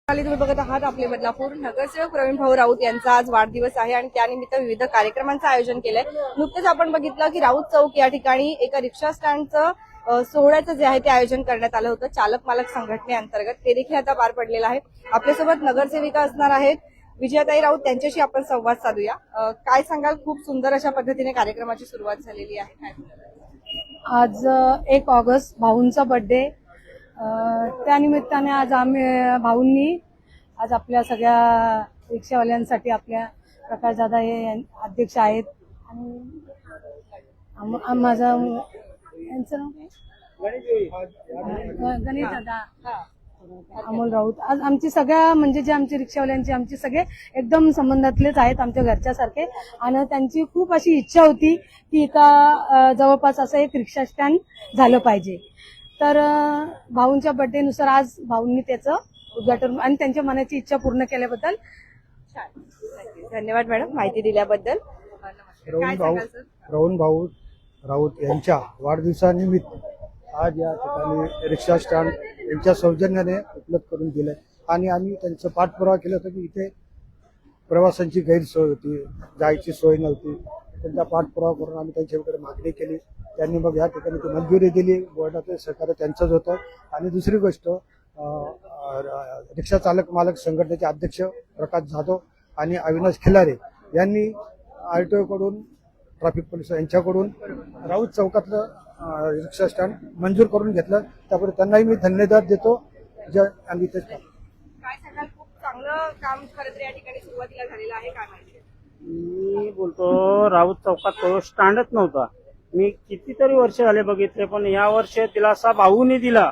तुम्ही बघत आहात आपले बदलापूर. नगरसेवक प्रवीण भाऊ राऊत यांचा आज वाढदिवस आहे आणि त्यानिमित्त विविध कार्यक्रमांचं आयोजन केलंय. नुकतेच आपण बघितलं की राऊत चौक या ठिकाणी एका रिक्षा स्टँडचं सोहळ्याचं जे आहे ते आयोजन करण्यात आलं होतं चालक मालक संघटनेअंतर्गत. ते देखील आता पार पडलेलं आहे. आपल्यासोबत नगरसेविका असणार आहेत विजयाताई राऊत, त्यांच्याशी आपण संवाद साधूया. काय सांगाल? खूप सुंदर अशा पद्धतीने कार्यक्रमाची सुरुवात झालेली आहे. आज 1 ऑगस्ट भाऊंचा बर्थडे, त्यानिमित्ताने आज भाऊंनी आज आपल्या सगळ्या रिक्षावाल्यांसाठी आपल्या प्रकाश दादा हे अध्यक्ष आहेत आणि माझा यांचं नाव काय? गणेश दादा, अमोल राऊत. आज आमची सगळ्या म्हणजे जे आमचे रिक्षावाल्यांचे आमचे सगळे एकदम संबंधातलेच आहेत, आमच्या घरच्यासारखे. आणि त्यांची खूप अशी इच्छा होती की इथं जवळपास असं एक रिक्षा स्टँड झालं पाहिजे. तर भाऊंच्या बर्थडे नुसार आज भाऊंनी त्याचं उद्घाटन आणि त्यांच्या मनाची इच्छा पूर्ण केल्याबद्दल धन्यवाद मॅडम, माहिती दिल्याबद्दल. प्रवीण भाऊ राऊत यांच्या वाढदिवसानिमित्त आज या ठिकाणी रिक्षा स्टँड यांच्या सौजन्याने उपलब्ध करून दिलंय आणि आम्ही त्यांचं पाठपुरावा केला होता की इथे प्रवासांची गैरसोय होती, जायची सोय नव्हती. त्यांचा पाठपुरावा करून आम्ही त्यांच्याकडे मागणी केली. त्यांनी मग या ठिकाणी ती मंजुरी दिली. बोर्डाचे सहकार्य त्यांचंच होतं. आणि दुसरी गोष्ट, रिक्षा चालक मालक संघटनेचे अध्यक्ष प्रकाश जाधव आणि अविनाश खिलारे यांनी RTO कडून, ट्रॅफिक पोलीस यांच्याकडून राऊत चौकातलं रिक्षा स्टँड मंजूर करून घेतलं. त्यामुळे त्यांनाही मी धन्यवाद देतो. आम्ही तेच काय सांगाल? खूप चांगलं काम खरं तर या ठिकाणी सुरुवातीला झालेलं आहे. काय माहिती? मी बोलतो राऊत चौकात तो स्टँडच नव्हता. मी कितीतरी वर्ष झाले बघितले, पण या वर्षी दिलासा भाऊने दिला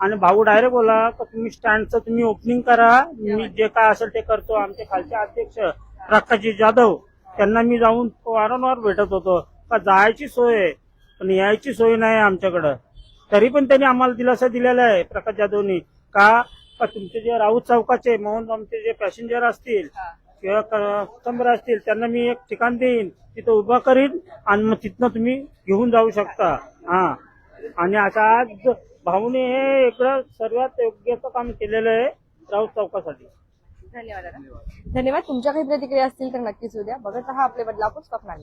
आणि भाऊ डायरेक्ट बोला का तुम्ही स्टँडचं तुम्ही ओपनिंग करा, मी जे काय असेल ते करतो. आमचे खालचे अध्यक्ष प्रकाशजी जाधव त्यांना मी जाऊन वारंवार भेटत होतो का जायची सोय आहे पण यायची सोय नाही आमच्याकडं. तरी पण त्यांनी आम्हाला दिलासा दिलेला आहे प्रकाश जाधवनी का तुमचे जे राऊत चौकाचे म्हणून आमचे जे पॅसेंजर असतील किंवा कस्टमर असतील त्यांना मी एक ठिकाण देईन, तिथं उभा करीन आणि मग तिथनं तुम्ही घेऊन जाऊ शकता. हा, आणि आता आज भाऊने हे इकडं सर्वात योग्यचं काम केलेलं आहे राऊत चौकासाठी. धन्यवाद. तुमच्या काही प्रतिक्रिया असतील तर नक्कीच उद्या. बघत रहा आपले बदलापूर. स्वप्नाली.